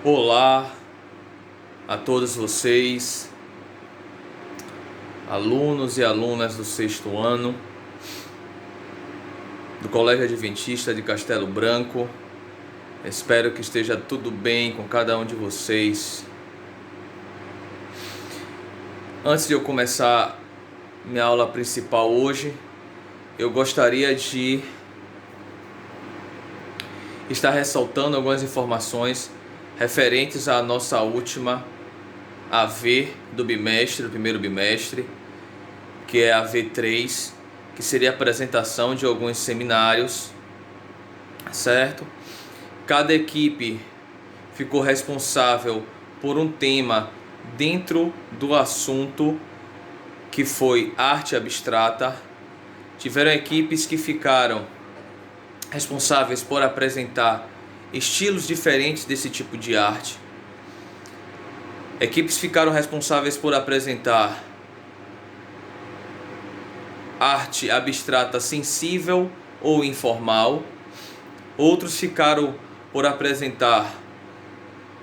Olá a todos vocês, alunos e alunas do sexto ano do Colégio Adventista de Castelo Branco. Espero que esteja tudo bem com cada um de vocês. Antes de eu começar minha aula principal hoje, eu gostaria de estar ressaltando algumas informações referentes à nossa última AV do primeiro bimestre, que é a AV3, que seria a apresentação de alguns seminários, certo? Cada equipe ficou responsável por um tema dentro do assunto que foi arte abstrata. Tiveram equipes que ficaram responsáveis por apresentar estilos diferentes desse tipo de arte. Equipes ficaram responsáveis por apresentar arte abstrata sensível ou informal. Outros ficaram por apresentar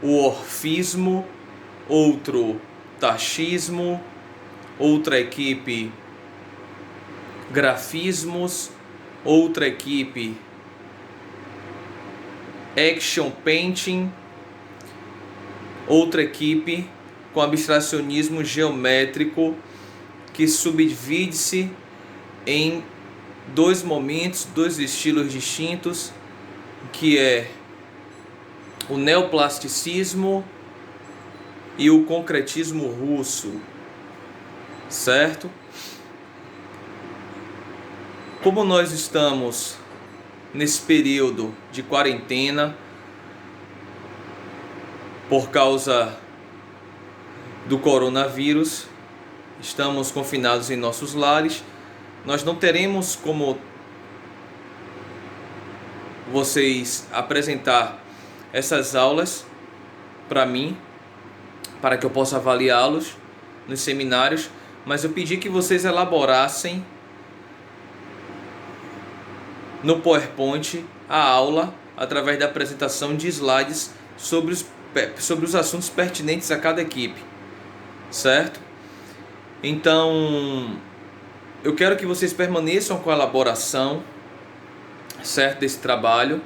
o orfismo, outro tachismo, outra equipe grafismos, outra equipe action painting, outra equipe com abstracionismo geométrico, que subdivide-se em dois momentos, dois estilos distintos, que é o neoplasticismo e o concretismo russo, certo? Como nós estamos nesse período de quarentena por causa do coronavírus, estamos confinados em nossos lares, nós não teremos como vocês apresentar essas aulas para mim, para que eu possa avaliá-los nos seminários, mas eu pedi que vocês elaborassem no PowerPoint a aula através da apresentação de slides sobre os assuntos pertinentes a cada equipe, certo? Então, eu quero que vocês permaneçam com a elaboração, certo, desse trabalho.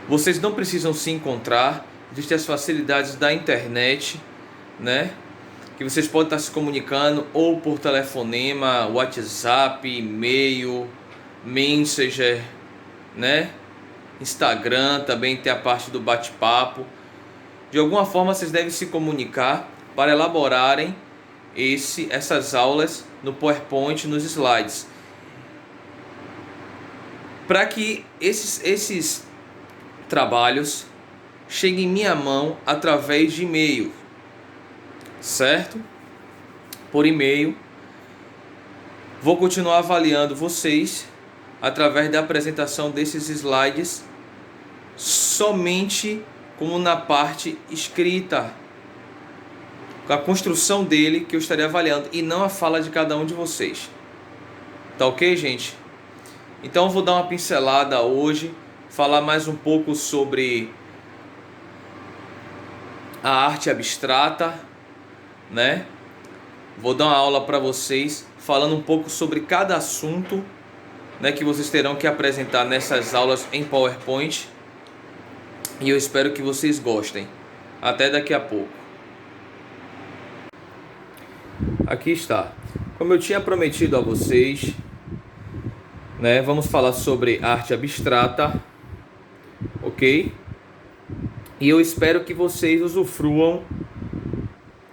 Vocês não precisam se encontrar, existem as facilidades da internet, né? Que vocês podem estar se comunicando ou por telefonema, WhatsApp, e-mail, Messenger, né? Instagram, também tem a parte do bate-papo. De alguma forma vocês devem se comunicar para elaborarem essas aulas no PowerPoint, nos slides, para que esses trabalhos cheguem em minha mão através de e-mail, certo? Por e-mail. Vou continuar avaliando vocês através da apresentação desses slides, somente como na parte escrita, com a construção dele que eu estarei avaliando, e não a fala de cada um de vocês. Tá ok, gente? Então eu vou dar uma pincelada hoje, falar mais um pouco sobre a arte abstrata, né? Vou dar uma aula para vocês falando um pouco sobre cada assunto, né, que vocês terão que apresentar nessas aulas em PowerPoint. E eu espero que vocês gostem. Até daqui a pouco. Aqui está. Como eu tinha prometido a vocês, né, vamos falar sobre arte abstrata, ok? E eu espero que vocês usufruam,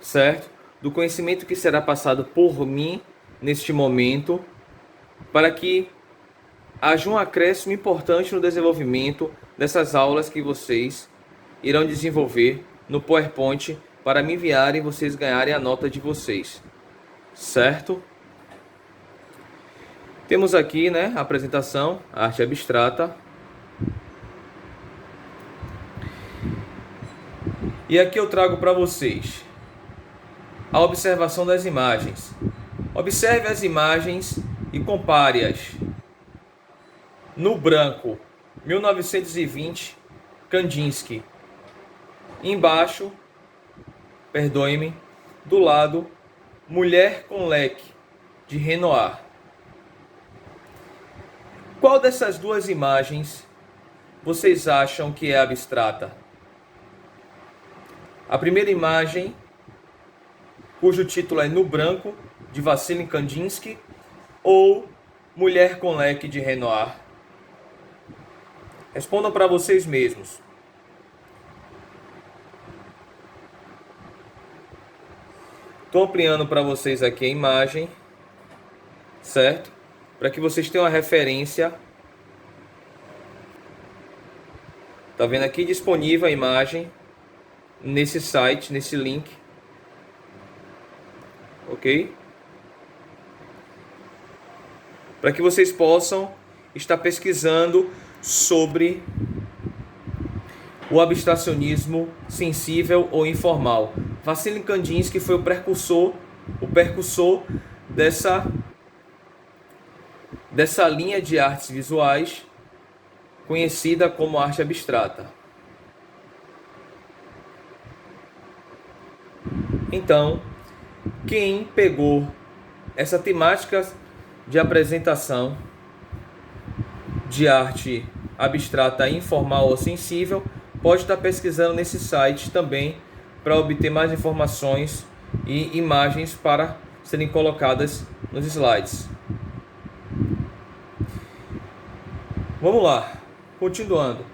certo, do conhecimento que será passado por mim neste momento, para que haja um acréscimo importante no desenvolvimento dessas aulas que vocês irão desenvolver no PowerPoint para me enviarem e vocês ganharem a nota de vocês, certo? Temos aqui, né, a apresentação, arte abstrata. E aqui eu trago para vocês a observação das imagens. Observe as imagens e compare-as. No branco, 1920, Kandinsky. Embaixo, perdoe-me, do lado, Mulher com Leque, de Renoir. Qual dessas duas imagens vocês acham que é abstrata? A primeira imagem, cujo título é No Branco, de Vassily Kandinsky, ou Mulher com Leque, de Renoir? Respondam para vocês mesmos. Estou ampliando para vocês aqui a imagem, certo? Para que vocês tenham uma referência. Tá vendo aqui disponível a imagem nesse site, nesse link. Ok? Para que vocês possam estar pesquisando sobre o abstracionismo sensível ou informal. Vassily Kandinsky foi o precursor dessa linha de artes visuais conhecida como arte abstrata. Então, quem pegou essa temática de apresentação de arte abstrata informal ou sensível, pode estar pesquisando nesse site também para obter mais informações e imagens para serem colocadas nos slides. Vamos lá, continuando.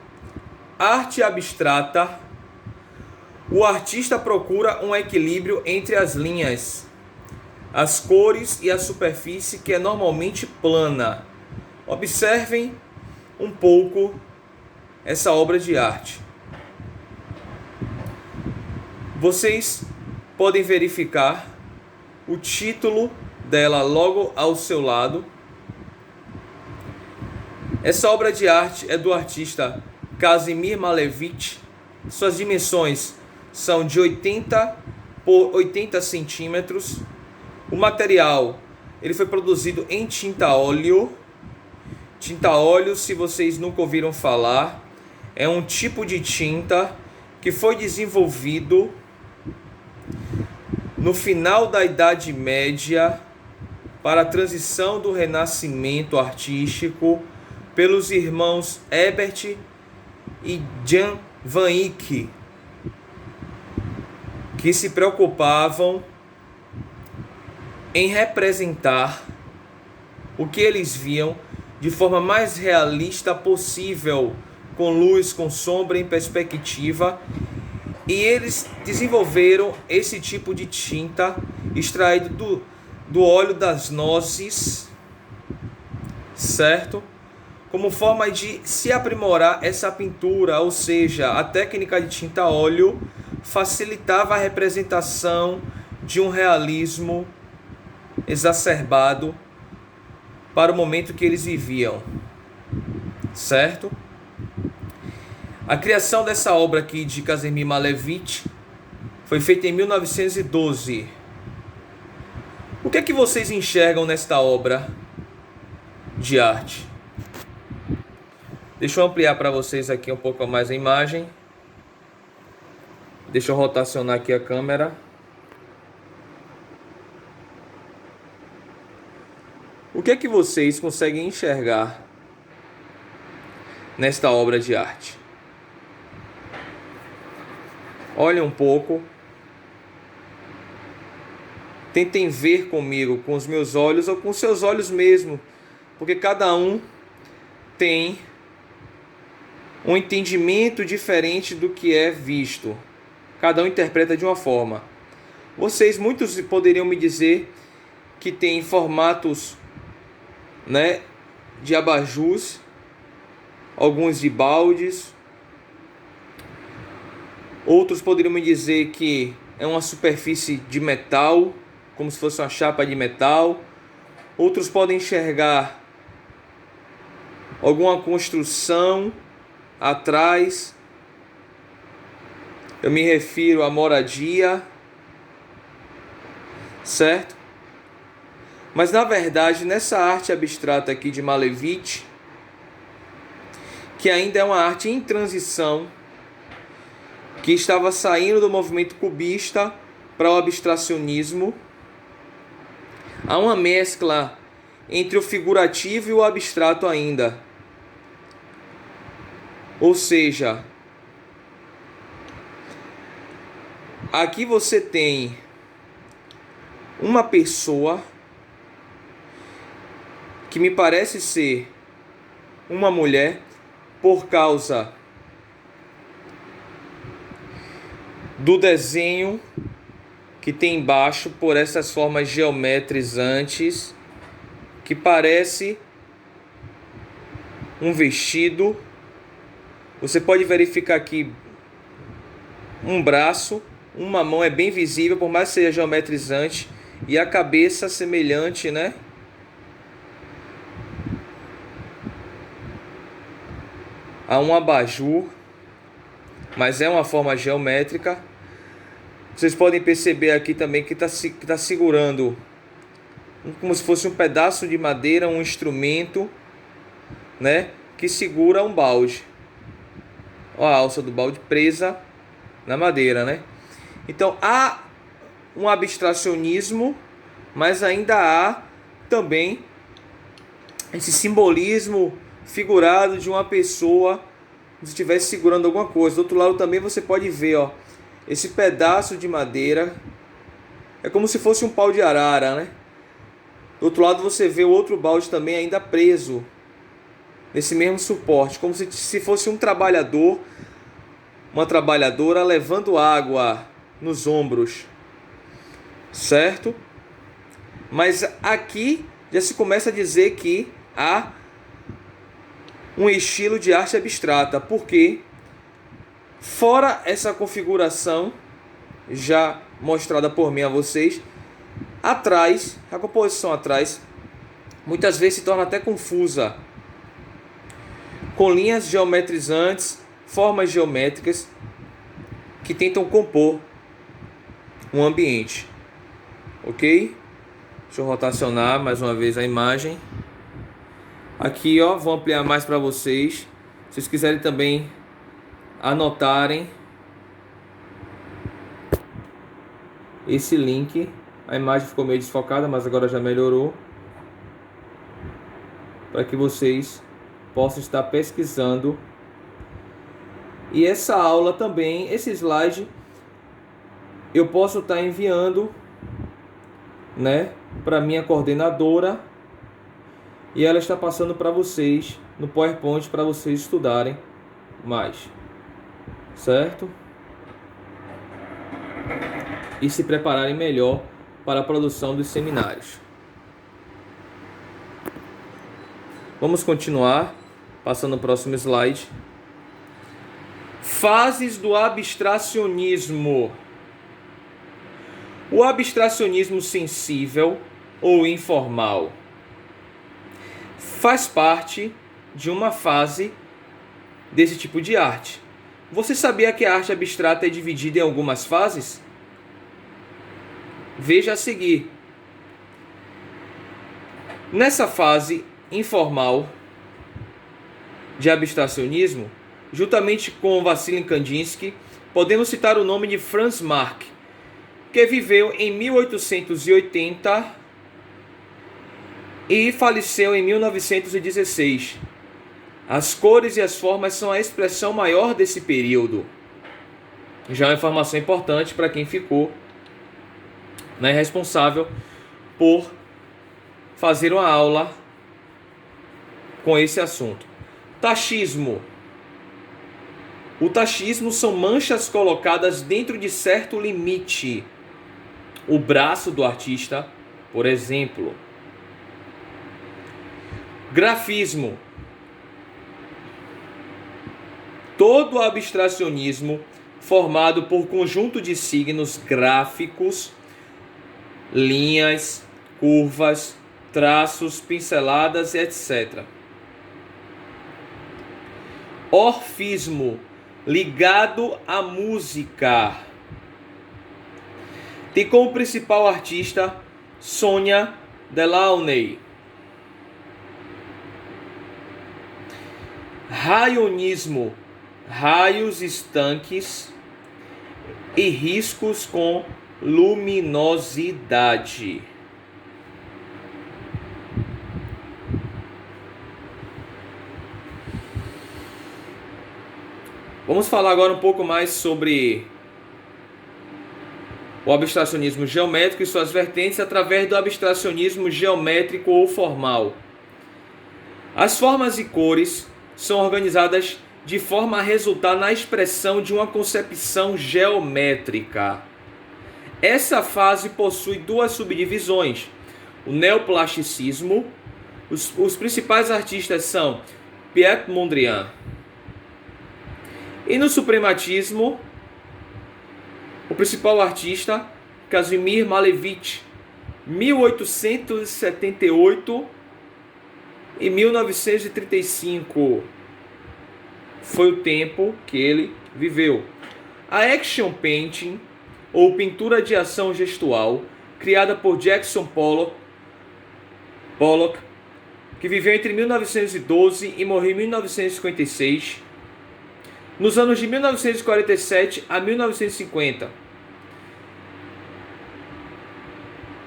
Arte abstrata. O artista procura um equilíbrio entre as linhas, as cores e a superfície, que é normalmente plana. Observem um pouco essa obra de arte. Vocês podem verificar o título dela logo ao seu lado. Essa obra de arte é do artista Kazimir Malevich. Suas dimensões são de 80 por 80 centímetros. O material ele foi produzido em tinta óleo. Tinta óleo, se vocês nunca ouviram falar, é um tipo de tinta que foi desenvolvido no final da Idade Média para a transição do Renascimento artístico pelos irmãos Herbert e Jan van Eyck, que se preocupavam em representar o que eles viam de forma mais realista possível, com luz, com sombra, em perspectiva. E eles desenvolveram esse tipo de tinta extraído do óleo das nozes, certo? Como forma de se aprimorar essa pintura, ou seja, a técnica de tinta óleo facilitava a representação de um realismo exacerbado para o momento que eles viviam, certo? A criação dessa obra aqui de Kazimir Malevich foi feita em 1912. O que é que vocês enxergam nesta obra de arte? Deixa eu ampliar para vocês aqui um pouco mais a imagem. Deixa eu rotacionar aqui a câmera. O que é que vocês conseguem enxergar nesta obra de arte? Olhem um pouco. Tentem ver comigo, com os meus olhos ou com seus olhos mesmo, porque cada um tem um entendimento diferente do que é visto. Cada um interpreta de uma forma. Muitos poderiam me dizer que tem formatos, né, de abajus, alguns de baldes. Outros poderiam me dizer que é uma superfície de metal, como se fosse uma chapa de metal. Outros podem enxergar alguma construção atrás. Eu me refiro à moradia, certo? Mas na verdade, nessa arte abstrata aqui de Malevich, que ainda é uma arte em transição, que estava saindo do movimento cubista para o abstracionismo. Há uma mescla entre o figurativo e o abstrato ainda. Ou seja, aqui você tem uma pessoa que me parece ser uma mulher por causa do desenho que tem embaixo, por essas formas geometrizantes, que parece um vestido. Você pode verificar aqui um braço, uma mão é bem visível, por mais que seja geometrizante, e a cabeça semelhante, né? A um abajur, mas é uma forma geométrica. Vocês podem perceber aqui também que está segurando como se fosse um pedaço de madeira, um instrumento, né, que segura um balde. Ó, a alça do balde presa na madeira, né? Então há um abstracionismo, mas ainda há também esse simbolismo figurado de uma pessoa como se estivesse segurando alguma coisa. Do outro lado também você pode ver, ó, esse pedaço de madeira é como se fosse um pau de arara, né? Do outro lado você vê o outro balde também ainda preso nesse mesmo suporte, como se fosse um trabalhador, uma trabalhadora levando água nos ombros, certo? Mas aqui já se começa a dizer que há um estilo de arte abstrata, porque fora essa configuração já mostrada por mim a vocês, atrás, a composição atrás, muitas vezes se torna até confusa, com linhas geometrizantes, formas geométricas que tentam compor um ambiente. Ok? Deixa eu rotacionar mais uma vez a imagem. Aqui, ó, vou ampliar mais para vocês. Se vocês quiserem também anotarem esse link. A imagem ficou meio desfocada, mas agora já melhorou. Para que vocês possam estar pesquisando. E essa aula também, esse slide, eu posso estar enviando, né, para minha coordenadora. E ela está passando para vocês no PowerPoint para vocês estudarem mais. Certo? E se prepararem melhor para a produção dos seminários. Vamos continuar, passando o próximo slide. Fases do abstracionismo. O abstracionismo sensível ou informal faz parte de uma fase desse tipo de arte. Você sabia que a arte abstrata é dividida em algumas fases? Veja a seguir. Nessa fase informal de abstracionismo, juntamente com Vassily Kandinsky, podemos citar o nome de Franz Marc, que viveu em 1880 e faleceu em 1916. As cores e as formas são a expressão maior desse período. Já é uma informação importante para quem ficou, né, responsável por fazer uma aula com esse assunto. Tachismo. O tachismo são manchas colocadas dentro de certo limite. O braço do artista, por exemplo. Grafismo. Todo o abstracionismo formado por conjunto de signos gráficos, linhas, curvas, traços, pinceladas, etc. Orfismo, ligado à música. Tem como principal artista Sonia Delaunay. Raionismo, raios estanques, e riscos com luminosidade. Vamos falar agora um pouco mais sobre o abstracionismo geométrico e suas vertentes através do abstracionismo geométrico ou formal. As formas e cores são organizadas de forma a resultar na expressão de uma concepção geométrica. Essa fase possui duas subdivisões: o neoplasticismo. Os principais artistas são Piet Mondrian. E no suprematismo, o principal artista, Kazimir Malevich, 1878 e 1935. Foi o tempo que ele viveu. A action painting, ou pintura de ação gestual, criada por Jackson Pollock, que viveu entre 1912 e morreu em 1956, nos anos de 1947 a 1950.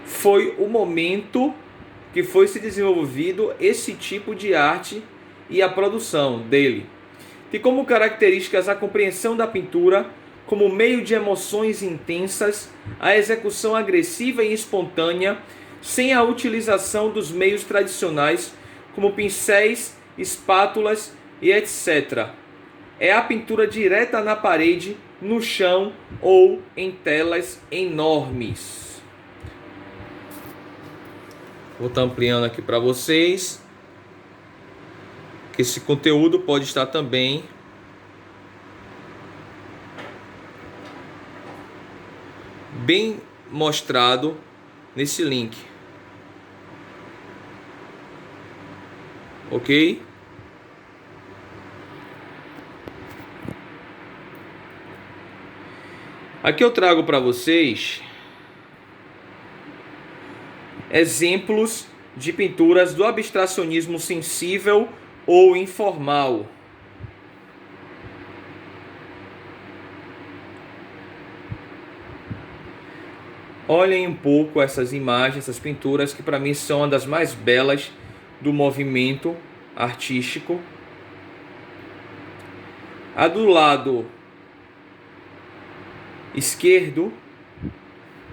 Foi o momento que foi se desenvolvido esse tipo de arte e a produção dele. Tem como características a compreensão da pintura como meio de emoções intensas, a execução agressiva e espontânea, sem a utilização dos meios tradicionais, como pincéis, espátulas e etc. É a pintura direta na parede, no chão ou em telas enormes. Vou estar ampliando aqui para vocês, que esse conteúdo pode estar também bem mostrado nesse link. Ok? Aqui eu trago para vocês exemplos de pinturas do abstracionismo sensível ou informal. Olhem um pouco essas imagens, essas pinturas, que para mim são uma das mais belas do movimento artístico. A do lado esquerdo,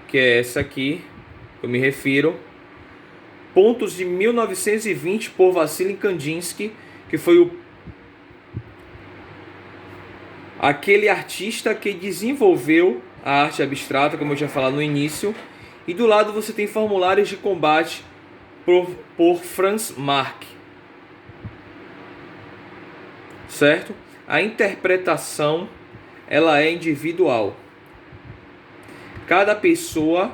que é essa aqui, eu me refiro, Pontos de 1920 por Vassily Kandinsky, que foi aquele artista que desenvolveu a arte abstrata, como eu já falei no início. E do lado você tem Formulários de Combate por Franz Marc. Certo? A interpretação, ela é individual. Cada pessoa,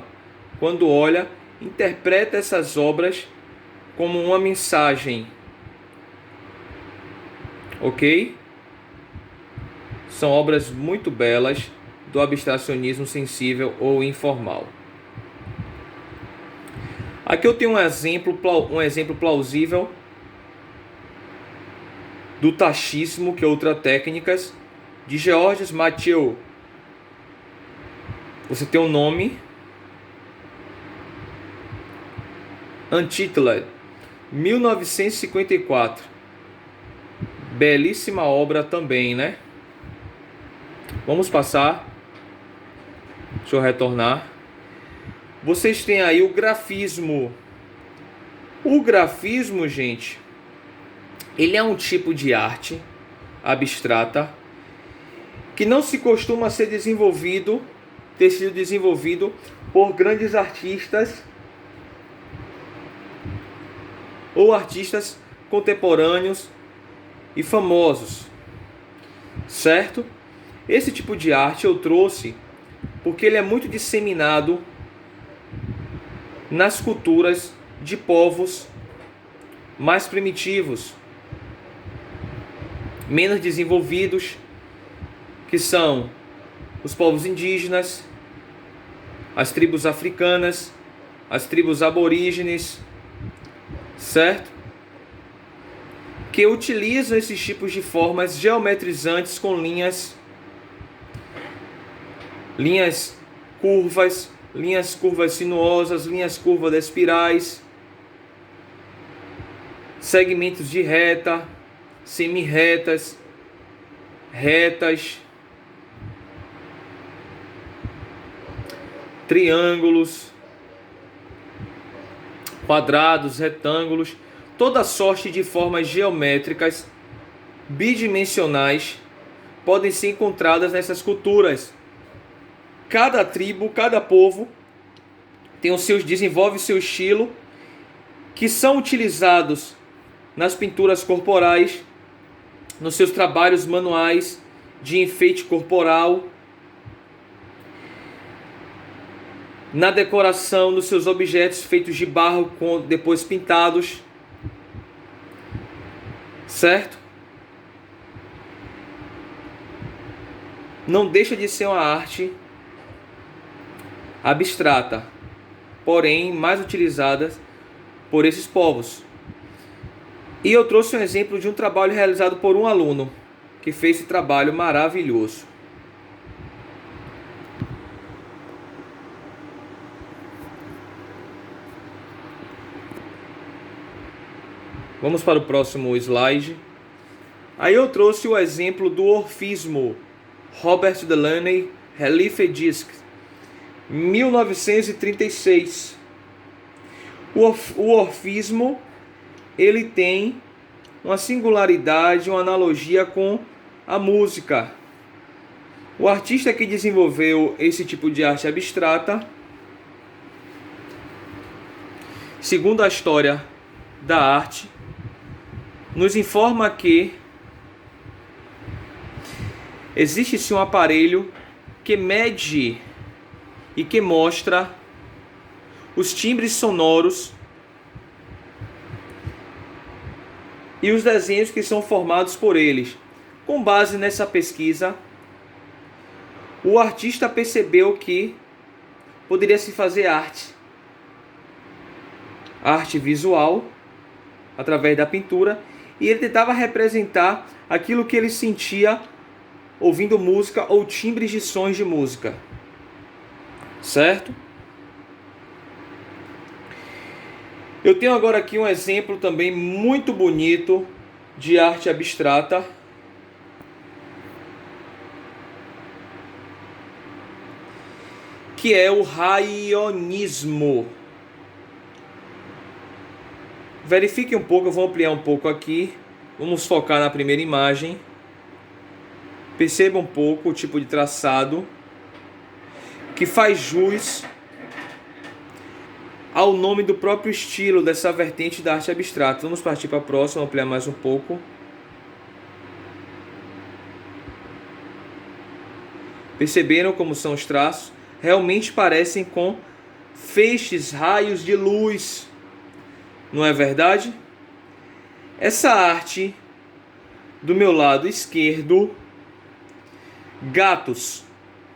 quando olha, interpreta essas obras como uma mensagem. Ok? São obras muito belas do abstracionismo sensível ou informal. Aqui eu tenho um exemplo plausível do tachismo, que é outra técnica, de Georges Mathieu. Você tem um nome, Untitled, 1954. Belíssima obra também, né? Vamos passar. Deixa eu retornar. Vocês têm aí o grafismo. O grafismo, gente, ele é um tipo de arte abstrata que não se costuma ter sido desenvolvido por grandes artistas ou artistas contemporâneos e famosos, certo? Esse tipo de arte eu trouxe porque ele é muito disseminado nas culturas de povos mais primitivos, menos desenvolvidos, que são os povos indígenas, as tribos africanas, as tribos aborígenes, certo? Que utilizam esses tipos de formas geometrizantes com linhas linhas curvas sinuosas, linhas curvas espirais, segmentos de reta, semi-retas, retas, triângulos, quadrados, retângulos, toda sorte de formas geométricas bidimensionais podem ser encontradas nessas culturas. Cada tribo, cada povo desenvolve o seu estilo, que são utilizados nas pinturas corporais, nos seus trabalhos manuais de enfeite corporal, na decoração dos seus objetos feitos de barro, depois pintados, certo? Não deixa de ser uma arte abstrata, porém mais utilizada por esses povos. E eu trouxe um exemplo de um trabalho realizado por um aluno que fez esse trabalho maravilhoso. Vamos para o próximo slide. Aí eu trouxe o exemplo do orfismo. Robert Delaunay, Relief Disc, 1936. O orfismo, ele tem uma singularidade, uma analogia com a música. O artista que desenvolveu esse tipo de arte abstrata, segundo a história da arte, nos informa que existe-se um aparelho que mede e que mostra os timbres sonoros e os desenhos que são formados por eles. Com base nessa pesquisa, o artista percebeu que poderia se fazer arte visual, através da pintura, e ele tentava representar aquilo que ele sentia ouvindo música ou timbres de sons de música, certo? Eu tenho agora aqui um exemplo também muito bonito de arte abstrata, que é o raionismo. Verifique um pouco, eu vou ampliar um pouco aqui. Vamos focar na primeira imagem. Perceba um pouco o tipo de traçado que faz jus ao nome do próprio estilo dessa vertente da arte abstrata. Vamos partir para a próxima, ampliar mais um pouco. Perceberam como são os traços? Realmente parecem com feixes, raios de luz. Não é verdade? Essa arte do meu lado esquerdo, gatos,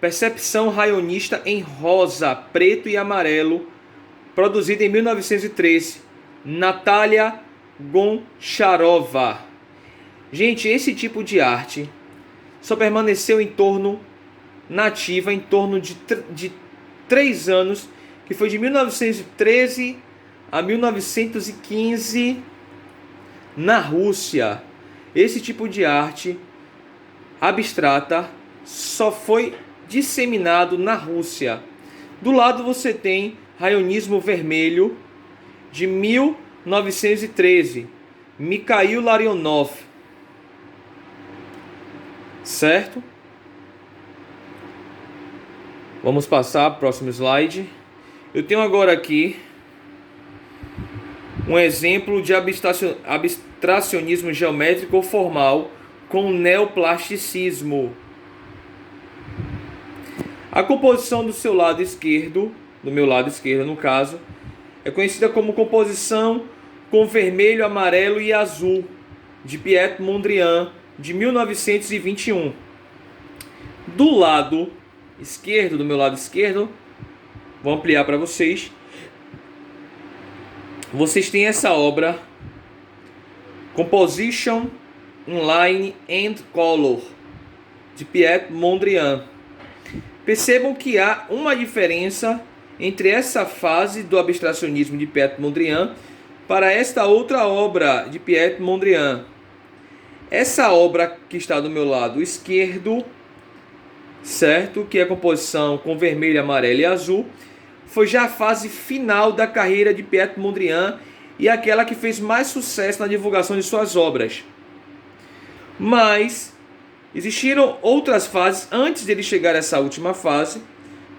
percepção raionista em rosa, preto e amarelo, produzida em 1913, Natália Goncharova. Gente, esse tipo de arte só permaneceu nativa em torno de 3 anos, que foi de 1913 a 1915 na Rússia. Esse tipo de arte abstrata só foi disseminado na Rússia. Do lado você tem Raionismo Vermelho de 1913, Mikhail Larionov, certo? Vamos passar para o próximo slide. Eu tenho agora aqui um exemplo de abstracionismo geométrico ou formal com neoplasticismo. A composição do seu lado esquerdo, do meu lado esquerdo no caso, é conhecida como composição com vermelho, amarelo e azul, de Piet Mondrian, de 1921. Do lado esquerdo, do meu lado esquerdo, vou ampliar para vocês. Vocês têm essa obra, Composition in Line and Color, de Piet Mondrian. Percebam que há uma diferença entre essa fase do abstracionismo de Piet Mondrian para esta outra obra de Piet Mondrian. Essa obra que está do meu lado esquerdo, certo? Que é a composição com vermelho, amarelo e azul, foi já a fase final da carreira de Piet Mondrian e aquela que fez mais sucesso na divulgação de suas obras. Mas existiram outras fases antes dele chegar a essa última fase,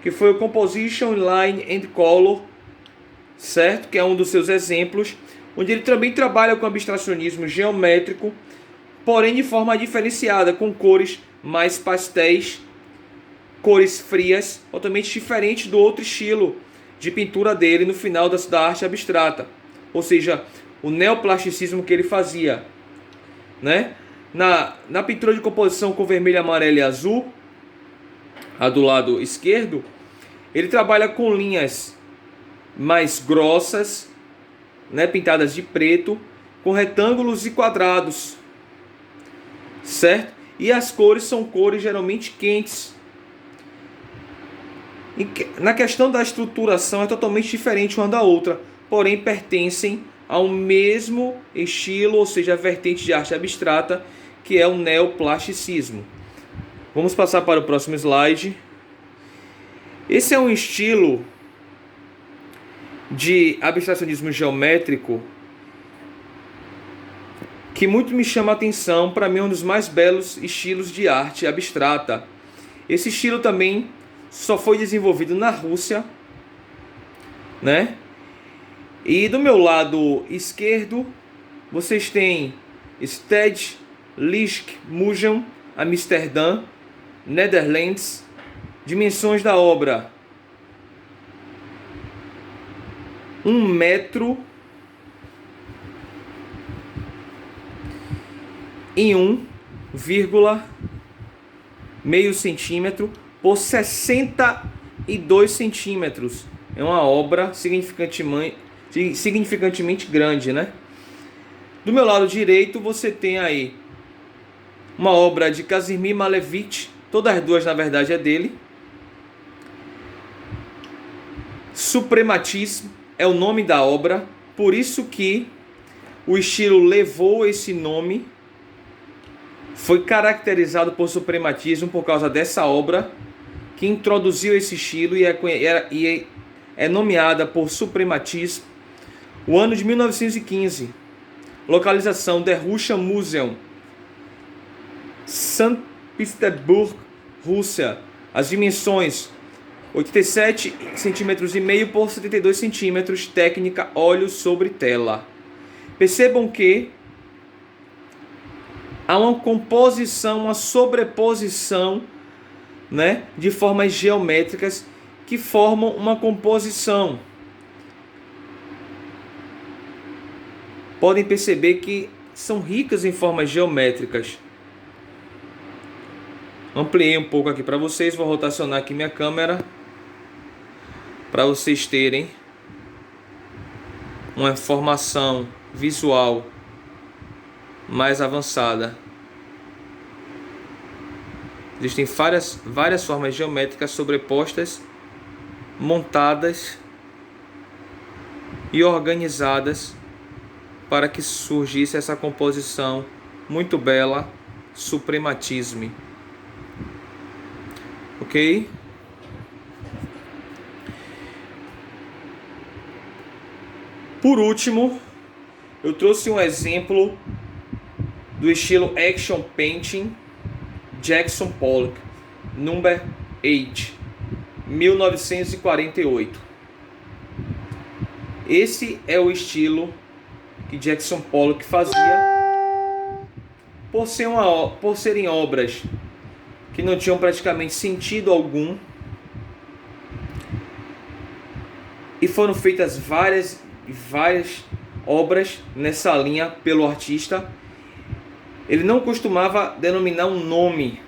que foi o Composition Line and Color, certo? Que é um dos seus exemplos, onde ele também trabalha com abstracionismo geométrico, porém de forma diferenciada, com cores mais pastéis, cores frias, totalmente diferente do outro estilo de pintura dele no final da arte abstrata, ou seja, o neoplasticismo que ele fazia, né? Na pintura de composição com vermelho, amarelo e azul, a do lado esquerdo, ele trabalha com linhas mais grossas, né, pintadas de preto, com retângulos e quadrados, certo? E as cores são cores geralmente quentes. Na questão da estruturação é totalmente diferente uma da outra, porém pertencem ao mesmo estilo, ou seja, a vertente de arte abstrata, que é o neoplasticismo. Vamos passar para o próximo slide. Esse é um estilo de abstracionismo geométrico que muito me chama a atenção. Para mim é um dos mais belos estilos de arte abstrata. Esse estilo também só foi desenvolvido na Rússia, né? E do meu lado esquerdo, vocês têm Stedelijk Museum, Amsterdã, Netherlands. Dimensões da obra: 1 metro em 1,5 centímetro por 62 centímetros. É uma obra significantemente grande, né? Do meu lado direito você tem aí uma obra de Kazimir Malevich, todas as duas na verdade é dele. Suprematismo é o nome da obra, por isso que o estilo levou esse nome, foi caracterizado por suprematismo por causa dessa obra que introduziu esse estilo e é nomeada por suprematismo. O ano de 1915, localização The Russian Museum, São Petersburgo, Rússia. As dimensões: 87 centímetros e meio por 72 centímetros, técnica óleo sobre tela. Percebam que há uma composição, uma sobreposição, né, de formas geométricas que formam uma composição. Podem perceber que são ricas em formas geométricas. Ampliei um pouco aqui para vocês, vou rotacionar aqui minha câmera para vocês terem uma informação visual mais avançada. Existem várias formas geométricas sobrepostas, montadas e organizadas para que surgisse essa composição muito bela, suprematismo. Ok? Por último, eu trouxe um exemplo do estilo Action Painting, Jackson Pollock, Number 8, 1948. Esse é o estilo que Jackson Pollock fazia, por serem obras que não tinham praticamente sentido algum, e foram feitas várias obras nessa linha pelo artista. Ele não costumava denominar um nome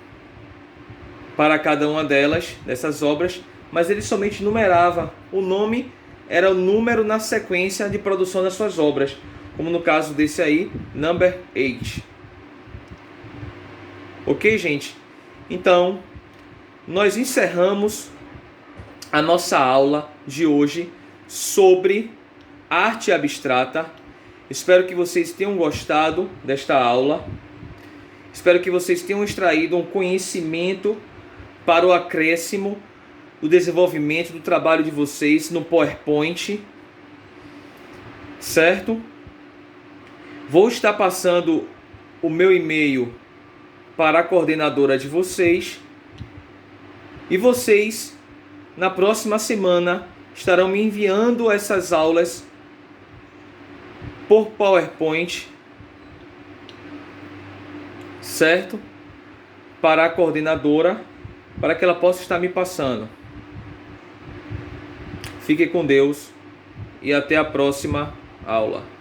para cada uma dessas obras, mas ele somente numerava. O nome era o número na sequência de produção das suas obras, como no caso desse aí, Number 8. Ok, gente? Então, nós encerramos a nossa aula de hoje sobre arte abstrata. Espero que vocês tenham gostado desta aula. Espero que vocês tenham extraído um conhecimento para o acréscimo do desenvolvimento do trabalho de vocês no PowerPoint, certo? Vou estar passando o meu e-mail para a coordenadora de vocês e vocês, na próxima semana, estarão me enviando essas aulas por PowerPoint, certo? Para a coordenadora, para que ela possa estar me passando. Fique com Deus e até a próxima aula.